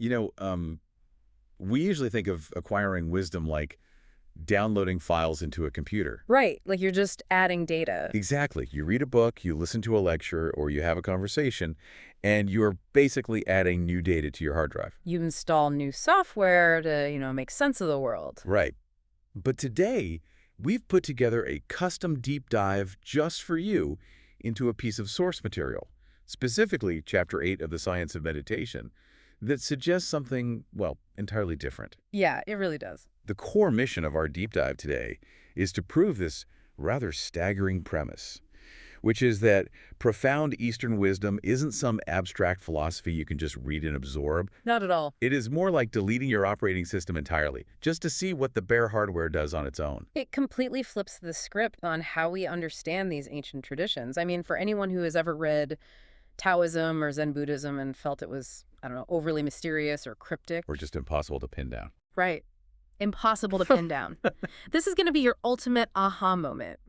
You know, we usually think of acquiring wisdom like downloading files into a computer. Right, like you're just adding data. Exactly. You read a book, you listen to a lecture, or you have a conversation, and you're basically adding new data to your hard drive. You install new software to, make sense of the world. Right. But today, we've put together a custom deep dive just for you into a piece of source material, specifically Chapter 8 of the Science of Meditation, that suggests something, well, entirely different. Yeah, it really does. The core mission of our deep dive today is to prove this rather staggering premise, which is that profound Eastern wisdom isn't some abstract philosophy you can just read and absorb. Not at all. It is more like deleting your operating system entirely, just to see what the bare hardware does on its own. It completely flips the script on how we understand these ancient traditions. I mean, for anyone who has ever read Taoism or Zen Buddhism and felt it was, I don't know, overly mysterious or cryptic. Or just impossible to pin down. Right. Impossible to pin down. This is going to be your ultimate aha moment.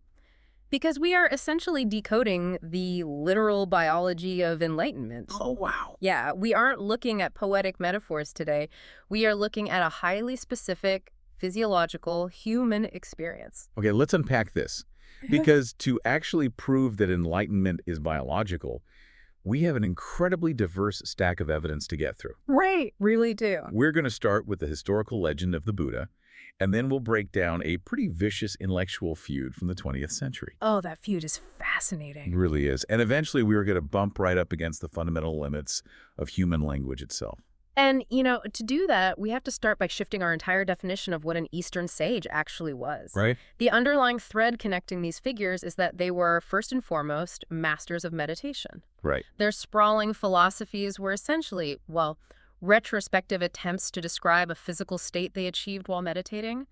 Because we are essentially decoding the literal biology of enlightenment. Oh, wow. Yeah, we aren't looking at poetic metaphors today. We are looking at a highly specific, physiological, human experience. Okay, let's unpack this. Because to actually prove that enlightenment is biological, we have an incredibly diverse stack of evidence to get through. Right, really do. We're going to start with the historical legend of the Buddha, and then we'll break down a pretty vicious intellectual feud from the 20th century. Oh, that feud is It fascinating. really is. And eventually we were going to bump right up against the fundamental limits of human language itself. And, to do that, we have to start by shifting our entire definition of what an Eastern sage actually was. Right? The underlying thread connecting these figures is that they were, first and foremost, masters of meditation. Right. Their sprawling philosophies were essentially, well, retrospective attempts to describe a physical state they achieved while meditating.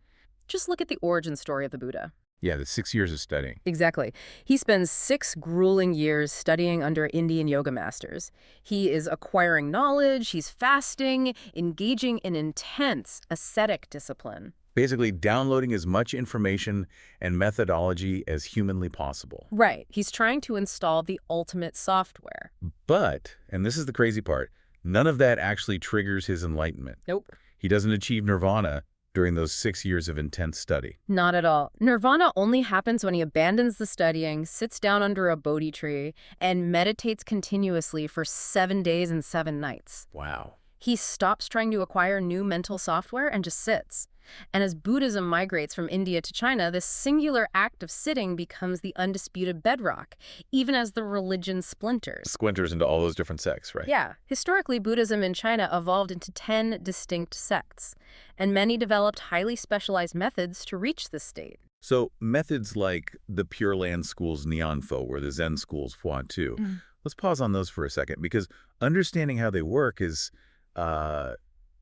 Just look at the origin story of the Buddha. Yeah, the 6 years of studying. Exactly. He spends 6 grueling years studying under Indian yoga masters. He is acquiring knowledge, he's fasting, engaging in intense ascetic discipline. Basically downloading as much information and methodology as humanly possible. Right. He's trying to install the ultimate software. But, and this is the crazy part, none of that actually triggers his enlightenment. Nope. He doesn't achieve nirvana during those 6 years of intense study. Not at all. Nirvana only happens when he abandons the studying, sits down under a Bodhi tree, and meditates continuously for 7 days and 7 nights. Wow. He stops trying to acquire new mental software and just sits. And as Buddhism migrates from India to China, this singular act of sitting becomes the undisputed bedrock, even as the religion splinters. Splinters into all those different sects, right? Yeah, historically, Buddhism in China evolved into 10 distinct sects, and many developed highly specialized methods to reach this state. So methods like the Pure Land School's Nianfo or the Zen School's Huatu, let's pause on those for a second, because understanding how they work is,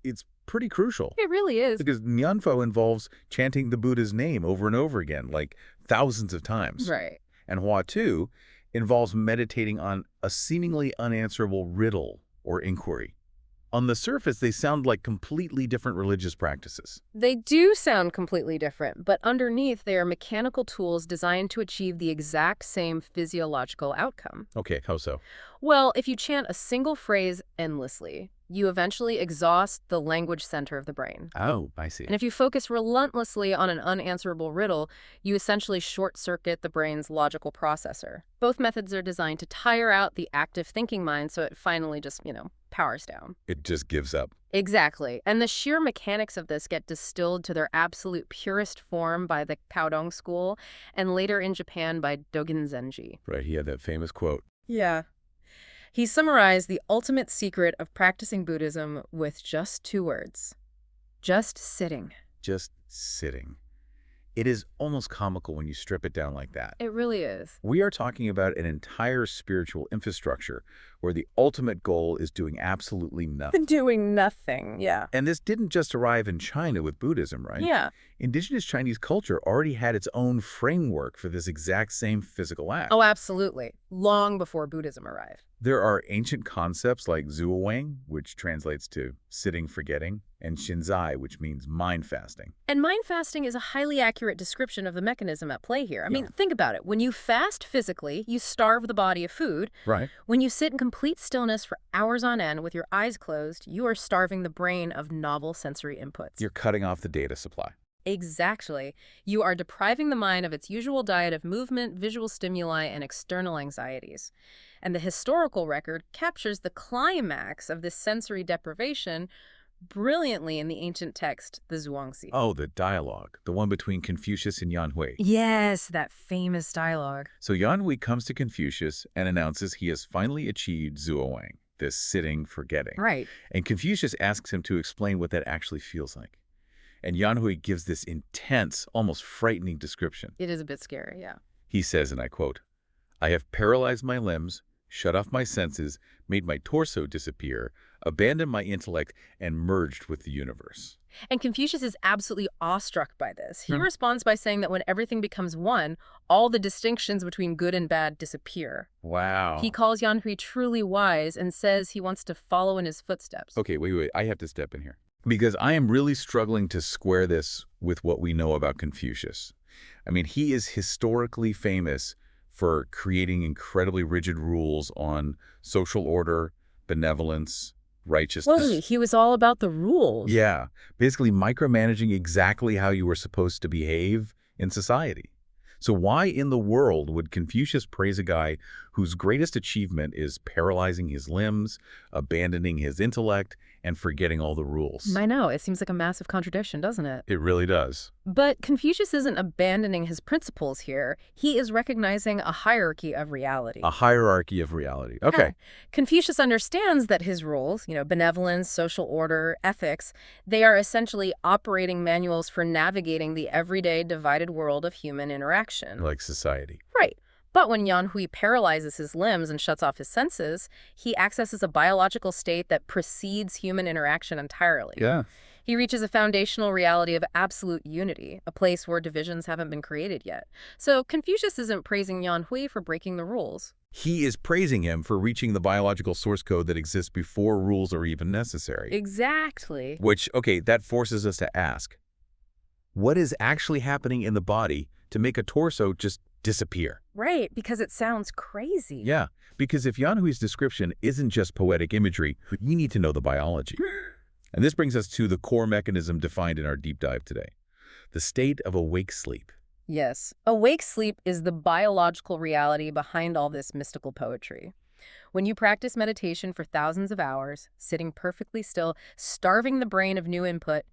it's pretty crucial. It really is. Because Nianfo involves chanting the Buddha's name over and over again, like thousands of times. Right. And Huatu involves meditating on a seemingly unanswerable riddle or inquiry. On the surface, they sound like completely different religious practices. They do sound completely different, but underneath they are mechanical tools designed to achieve the exact same physiological outcome. Okay, how so? Well, if you chant a single phrase endlessly, you eventually exhaust the language center of the brain. Oh, I see. And if you focus relentlessly on an unanswerable riddle, you essentially short-circuit the brain's logical processor. Both methods are designed to tire out the active thinking mind so it finally just, powers down. It just gives up. Exactly. And the sheer mechanics of this get distilled to their absolute purest form by the Caodong school and later in Japan by Dogen Zenji. Right, he had that famous quote. Yeah. He summarized the ultimate secret of practicing Buddhism with just 2 words. Just sitting. Just sitting. It is almost comical when you strip it down like that. It really is. We are talking about an entire spiritual infrastructure where the ultimate goal is doing absolutely nothing. Doing nothing, yeah. And this didn't just arrive in China with Buddhism, right? Yeah. Indigenous Chinese culture already had its own framework for this exact same physical act. Oh, absolutely. Long before Buddhism arrived. There are ancient concepts like Zuowang, which translates to sitting forgetting, and Shinzai, which means mind fasting. And mind fasting is a highly accurate description of the mechanism at play here. I mean, Yeah. think about it. When you fast physically, you starve the body of food. Right. When you sit in complete stillness for hours on end with your eyes closed, you are starving the brain of novel sensory inputs. You're cutting off the data supply. Exactly. You are depriving the mind of its usual diet of movement, visual stimuli, and external anxieties. And the historical record captures the climax of this sensory deprivation brilliantly in the ancient text, the Zhuangzi. Oh, the dialogue, the one between Confucius and Yan Hui. Yes, that famous dialogue. So Yan Hui comes to Confucius and announces he has finally achieved Zuowang, this sitting forgetting. Right. And Confucius asks him to explain what that actually feels like. And Yan Hui gives this intense, almost frightening description. It is a bit scary, yeah. He says, and I quote, "I have paralyzed my limbs, shut off my senses, made my torso disappear, abandoned my intellect, and merged with the universe." And Confucius is absolutely awestruck by this. He Hmm. responds by saying that when everything becomes one, all the distinctions between good and bad disappear. Wow. He calls Yan Hui truly wise and says he wants to follow in his footsteps. Okay, wait. I have to step in here. Because I am really struggling to square this with what we know about Confucius. I mean, he is historically famous for creating incredibly rigid rules on social order, benevolence, righteousness. Well, he was all about the rules. Yeah, basically micromanaging exactly how you were supposed to behave in society. So why in the world would Confucius praise a guy whose greatest achievement is paralyzing his limbs, abandoning his intellect, and forgetting all the rules? I know, it seems like a massive contradiction, doesn't it? It really does. But Confucius isn't abandoning his principles here. He is recognizing a hierarchy of reality. A hierarchy of reality. Okay. Yeah. Confucius understands that his rules, benevolence, social order, ethics, they are essentially operating manuals for navigating the everyday divided world of human interaction. Like society. Right. But when Yan Hui paralyzes his limbs and shuts off his senses, he accesses a biological state that precedes human interaction entirely. Yeah. He reaches a foundational reality of absolute unity, a place where divisions haven't been created yet. So Confucius isn't praising Yan Hui for breaking the rules. He is praising him for reaching the biological source code that exists before rules are even necessary. Exactly. Which, okay, that forces us to ask, what is actually happening in the body to make a torso just disappear? Right, because it sounds crazy. Yeah, because if Yan Hui's description isn't just poetic imagery, you need to know the biology. And this brings us to the core mechanism defined in our deep dive today, the state of awake sleep. Yes. Awake sleep is the biological reality behind all this mystical poetry. When you practice meditation for thousands of hours, sitting perfectly still, starving the brain of new input,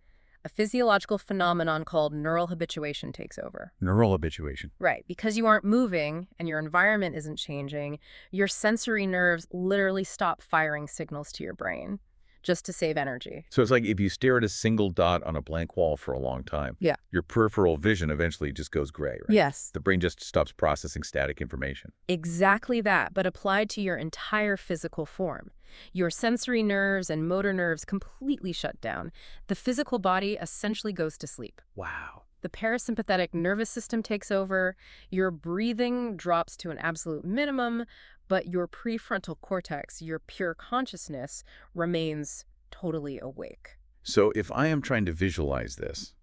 a physiological phenomenon called neural habituation takes over. Neural habituation. Right. Because you aren't moving and your environment isn't changing, your sensory nerves literally stop firing signals to your brain just to save energy. So it's like if you stare at a single dot on a blank wall for a long time, Yeah. your peripheral vision eventually just goes gray, right? Yes. The brain just stops processing static information. Exactly that, but applied to your entire physical form. Your sensory nerves and motor nerves completely shut down. The physical body essentially goes to sleep. Wow. The parasympathetic nervous system takes over, your breathing drops to an absolute minimum, but your prefrontal cortex, your pure consciousness, remains totally awake. So if I am trying to visualize this,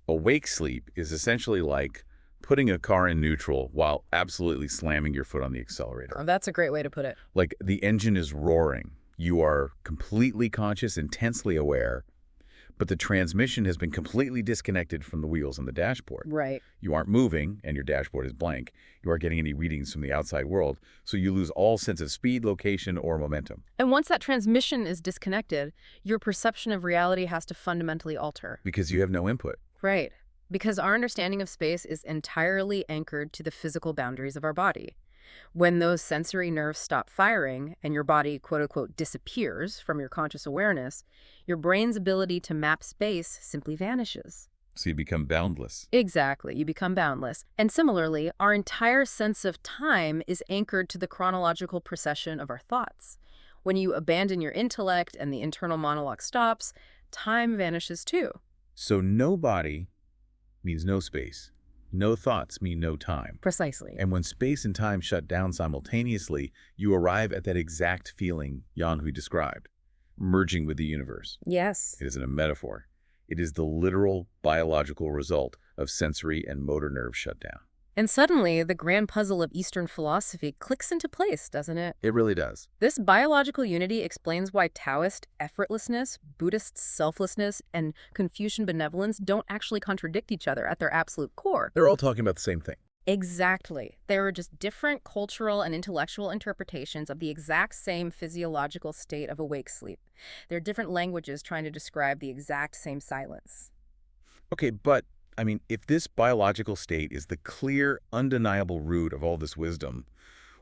awake sleep is essentially like putting a car in neutral while absolutely slamming your foot on the accelerator. Oh, that's a great way to put it. Like the engine is roaring. You are completely conscious, intensely aware, but the transmission has been completely disconnected from the wheels and the dashboard. Right. You aren't moving, and your dashboard is blank. You aren't getting any readings from the outside world, so you lose all sense of speed, location, or momentum. And once that transmission is disconnected, your perception of reality has to fundamentally alter. Because you have no input. Right. Because our understanding of space is entirely anchored to the physical boundaries of our body. When those sensory nerves stop firing and your body, quote-unquote, disappears from your conscious awareness, your brain's ability to map space simply vanishes. So you become boundless. Exactly. You become boundless. And similarly, our entire sense of time is anchored to the chronological procession of our thoughts. When you abandon your intellect and the internal monologue stops, time vanishes too. So no body means no space. No thoughts mean no time. Precisely. And when space and time shut down simultaneously, you arrive at that exact feeling Yanhui described, merging with the universe. Yes. It isn't a metaphor. It is the literal biological result of sensory and motor nerve shutdown. And suddenly, the grand puzzle of Eastern philosophy clicks into place, doesn't it? It really does. This biological unity explains why Taoist effortlessness, Buddhist selflessness, and Confucian benevolence don't actually contradict each other at their absolute core. They're all talking about the same thing. Exactly. There are just different cultural and intellectual interpretations of the exact same physiological state of awake sleep. There are different languages trying to describe the exact same silence. Okay, but, I mean, if this biological state is the clear, undeniable root of all this wisdom,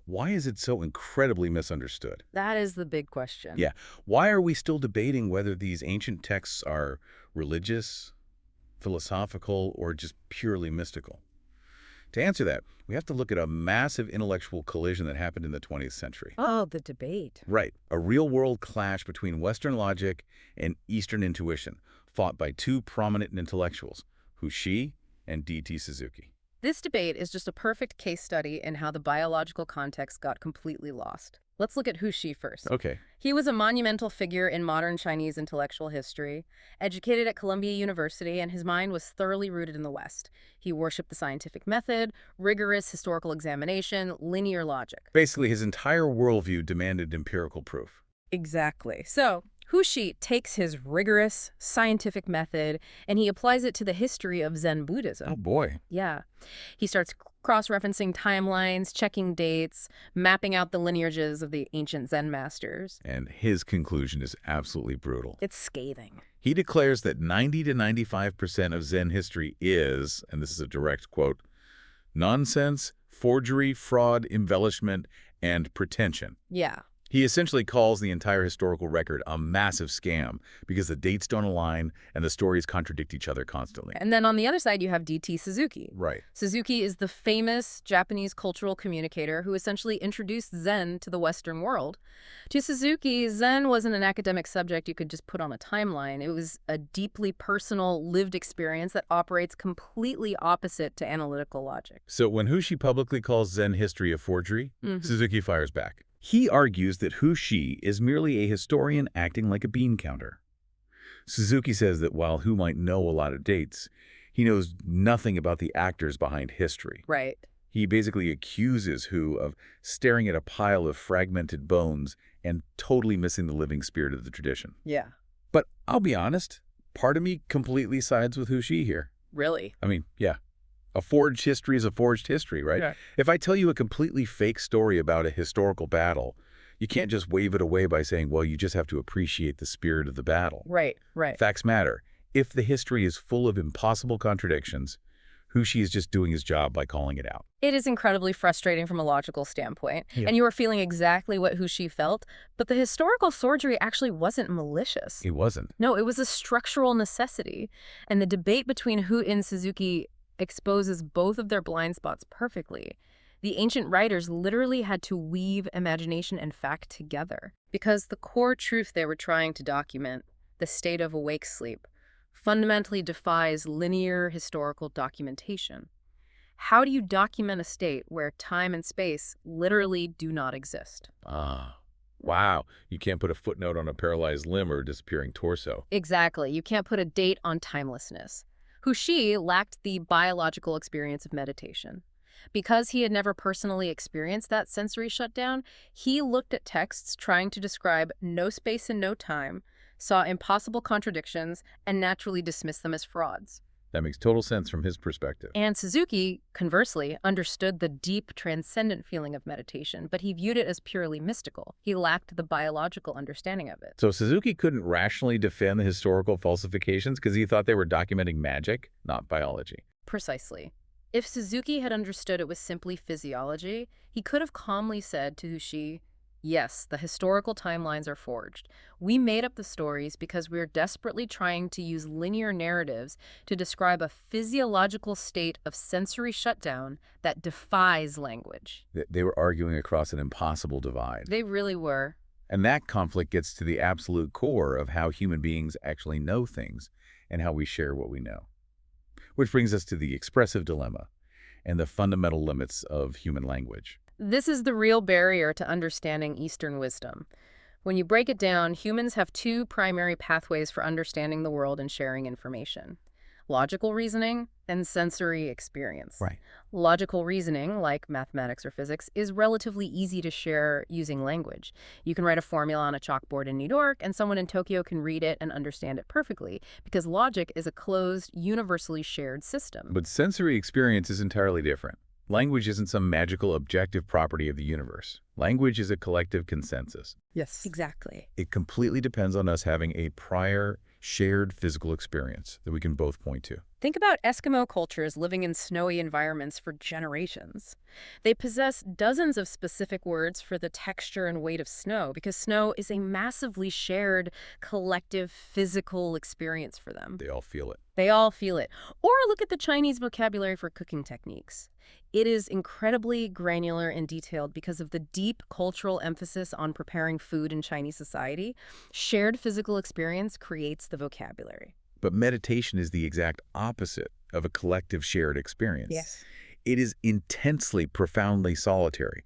why is it so incredibly misunderstood? That is the big question. Yeah, why are we still debating whether these ancient texts are religious, philosophical, or just purely mystical? To answer that, we have to look at a massive intellectual collision that happened in the 20th century. Oh, the debate. Right, a real-world clash between Western logic and Eastern intuition, fought by two prominent intellectuals, Huxi and D.T. Suzuki. This debate is just a perfect case study in how the biological context got completely lost. Let's look at Huxi first. Okay. He was a monumental figure in modern Chinese intellectual history, educated at Columbia University, and his mind was thoroughly rooted in the West. He worshipped the scientific method, rigorous historical examination, linear logic. Basically, his entire worldview demanded empirical proof. Exactly. So, Huxi takes his rigorous scientific method and he applies it to the history of Zen Buddhism. Oh boy. Yeah. He starts cross-referencing timelines, checking dates, mapping out the lineages of the ancient Zen masters. And his conclusion is absolutely brutal. It's scathing. He declares that 90 to 95% of Zen history is, and this is a direct quote, nonsense, forgery, fraud, embellishment, and pretension. Yeah. He essentially calls the entire historical record a massive scam because the dates don't align and the stories contradict each other constantly. And then on the other side, you have D.T. Suzuki. Right. Suzuki is the famous Japanese cultural communicator who essentially introduced Zen to the Western world. To Suzuki, Zen wasn't an academic subject you could just put on a timeline. It was a deeply personal, lived experience that operates completely opposite to analytical logic. So when Huxi publicly calls Zen history a forgery, Suzuki fires back. He argues that Huxi is merely a historian acting like a bean counter. Suzuki says that while Hu might know a lot of dates, he knows nothing about the actors behind history. Right. He basically accuses Hu of staring at a pile of fragmented bones and totally missing the living spirit of the tradition. Yeah. But I'll be honest, part of me completely sides with Huxi here. Really? I mean, yeah. A forged history is a forged history, right? Yeah. If I tell you a completely fake story about a historical battle, you can't just wave it away by saying, well, you just have to appreciate the spirit of the battle. Right, right. Facts matter. If the history is full of impossible contradictions, Huxi is just doing his job by calling it out. It is incredibly frustrating from a logical standpoint, Yeah. and you are feeling exactly what Huxi felt, but the historical forgery actually wasn't malicious. It wasn't. No, it was a structural necessity, and the debate between Hu and Suzuki exposes both of their blind spots perfectly. The ancient writers literally had to weave imagination and fact together, because the core truth they were trying to document, the state of awake sleep, fundamentally defies linear historical documentation. How do you document a state where time and space literally do not exist? Ah, wow. You can't put a footnote on a paralyzed limb or a disappearing torso. Exactly. You can't put a date on timelessness. Huxi lacked the biological experience of meditation. Because he had never personally experienced that sensory shutdown, he looked at texts trying to describe no space and no time, saw impossible contradictions, and naturally dismissed them as frauds. That makes total sense from his perspective. And Suzuki, conversely, understood the deep, transcendent feeling of meditation, but he viewed it as purely mystical. He lacked the biological understanding of it. So Suzuki couldn't rationally defend the historical falsifications because he thought they were documenting magic, not biology. Precisely. If Suzuki had understood it was simply physiology, he could have calmly said to Huxi, yes, the historical timelines are forged. We made up the stories because we're desperately trying to use linear narratives to describe a physiological state of sensory shutdown that defies language. They were arguing across an impossible divide. They really were. And that conflict gets to the absolute core of how human beings actually know things and how we share what we know. Which brings us to the expressive dilemma and the fundamental limits of human language. This is the real barrier to understanding Eastern wisdom. When you break it down, humans have two primary pathways for understanding the world and sharing information: logical reasoning and sensory experience. Right. Logical reasoning, like mathematics or physics, is relatively easy to share using language. You can write a formula on a chalkboard in New York, and someone in Tokyo can read it and understand it perfectly, because logic is a closed, universally shared system. But sensory experience is entirely different. Language isn't some magical objective property of the universe. Language is a collective consensus. Yes. Exactly. It completely depends on us having a prior shared physical experience that we can both point to. Think about Eskimo cultures living in snowy environments for generations. They possess dozens of specific words for the texture and weight of snow because snow is a massively shared, collective, physical experience for them. They all feel it. They all feel it. Or look at the Chinese vocabulary for cooking techniques. It is incredibly granular and detailed because of the deep cultural emphasis on preparing food in Chinese society. Shared physical experience creates the vocabulary. But meditation is the exact opposite of a collective shared experience. It is intensely, profoundly solitary.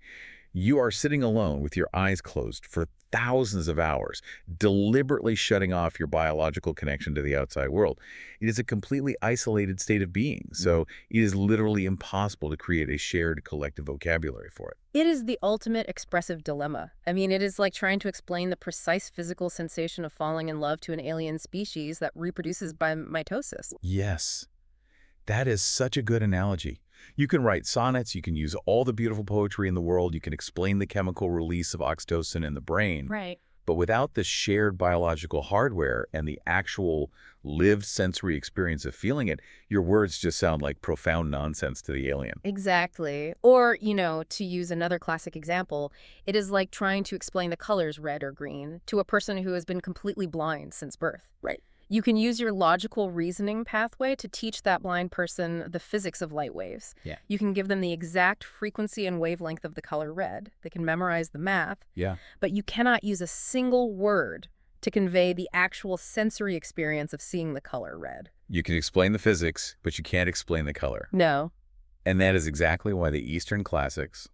You are sitting alone with your eyes closed for thousands of hours, deliberately shutting off your biological connection to the outside world. It is a completely isolated state of being, so it is literally impossible to create a shared collective vocabulary for it. It is the ultimate expressive dilemma. I mean, it is like trying to explain the precise physical sensation of falling in love to an alien species that reproduces by mitosis. Yes, that is such a good analogy. You can write sonnets, you can use all the beautiful poetry in the world, you can explain the chemical release of oxytocin in the brain. Right. But without the shared biological hardware and the actual lived sensory experience of feeling it, your words just sound like profound nonsense to the alien. Exactly. Or, to use another classic example, it is like trying to explain the colors red or green to a person who has been completely blind since birth. Right. You can use your logical reasoning pathway to teach that blind person the physics of light waves. Yeah. You can give them the exact frequency and wavelength of the color red. They can memorize the math. Yeah. But you cannot use a single word to convey the actual sensory experience of seeing the color red. You can explain the physics, but you can't explain the color. No. And that is exactly why the Eastern classics,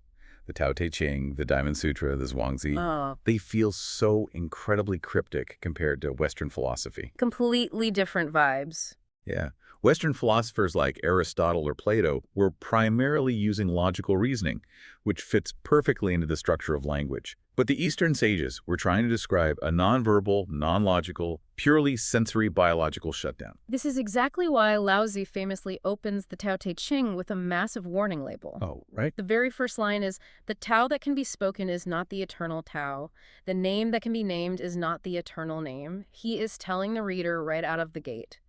the Tao Te Ching, the Diamond Sutra, the Zhuangzi, they feel so incredibly cryptic compared to Western philosophy. Completely different vibes. Yeah. Western philosophers like Aristotle or Plato were primarily using logical reasoning, which fits perfectly into the structure of language. But the Eastern sages were trying to describe a nonverbal, non-logical, purely sensory biological shutdown. This is exactly why Laozi famously opens the Tao Te Ching with a massive warning label. Oh, right? The very first line is, "The Tao that can be spoken is not the eternal Tao. The name that can be named is not the eternal name." He is telling the reader right out of the gate,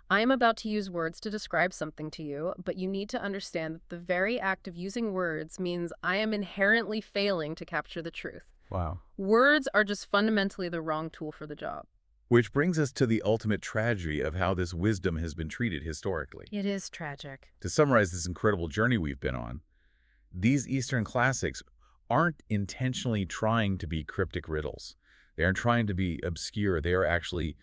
I am about to use words to describe something to you, but you need to understand that the very act of using words means I am inherently failing to capture the truth. Wow. Words are just fundamentally the wrong tool for the job. Which brings us to the ultimate tragedy of how this wisdom has been treated historically. It is tragic. To summarize this incredible journey we've been on, these Eastern classics aren't intentionally trying to be cryptic riddles. They aren't trying to be obscure. They are actually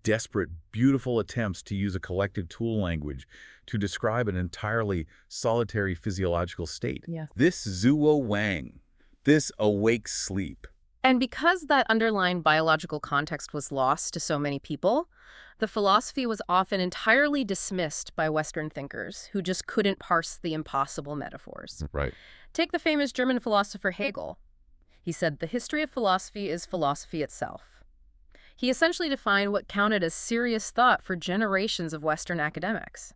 desperate, beautiful attempts to use a collective tool language to describe an entirely solitary physiological state. Yeah. This Zuo Wang, this awake sleep. And because that underlying biological context was lost to so many people, the philosophy was often entirely dismissed by Western thinkers who just couldn't parse the impossible metaphors. Right. Take the famous German philosopher Hegel. He said, "The history of philosophy is philosophy itself." He essentially defined what counted as serious thought for generations of Western academics.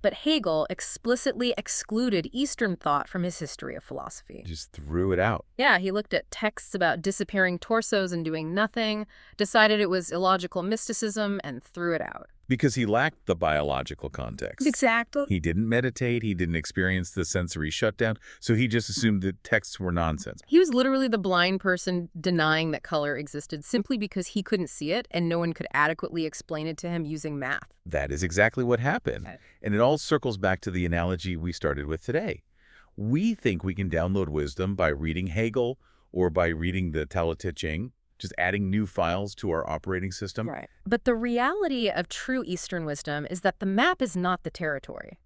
But Hegel explicitly excluded Eastern thought from his history of philosophy. Just threw it out. Yeah, he looked at texts about disappearing torsos and doing nothing, decided it was illogical mysticism, and threw it out. Because he lacked the biological context. Exactly. He didn't meditate, he didn't experience the sensory shutdown, so he just assumed that texts were nonsense. He was literally the blind person denying that color existed simply because he couldn't see it and no one could adequately explain it to him using math. That is exactly what happened. And it all circles back to the analogy we started with today. We think we can download wisdom by reading Hegel or by reading the Tao Te Ching, just adding new files to our operating system. Right. But the reality of true Eastern wisdom is that the map is not the territory.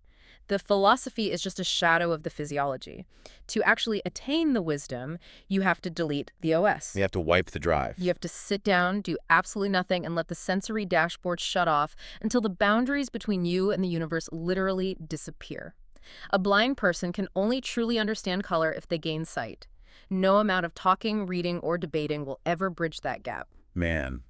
The philosophy is just a shadow of the physiology. To actually attain the wisdom, you have to delete the OS. We have to wipe the drive. You have to sit down, do absolutely nothing, and let the sensory dashboard shut off until the boundaries between you and the universe literally disappear. A blind person can only truly understand color if they gain sight. No amount of talking, reading, or debating will ever bridge that gap. Man.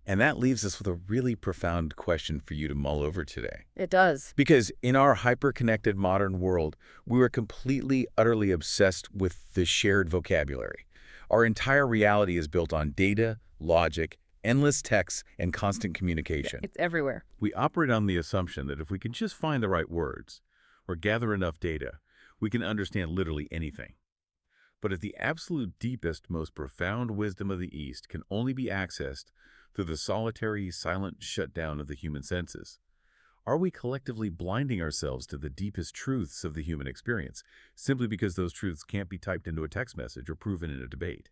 And that leaves us with a really profound question for you to mull over today. It does. Because in our hyper-connected modern world, we are completely, utterly obsessed with the shared vocabulary. Our entire reality is built on data, logic, endless texts, and constant communication. It's everywhere. We operate on the assumption that if we can just find the right words or gather enough data, we can understand literally anything. But if the absolute deepest, most profound wisdom of the East can only be accessed through the solitary, silent shutdown of the human senses, are we collectively blinding ourselves to the deepest truths of the human experience simply because those truths can't be typed into a text message or proven in a debate?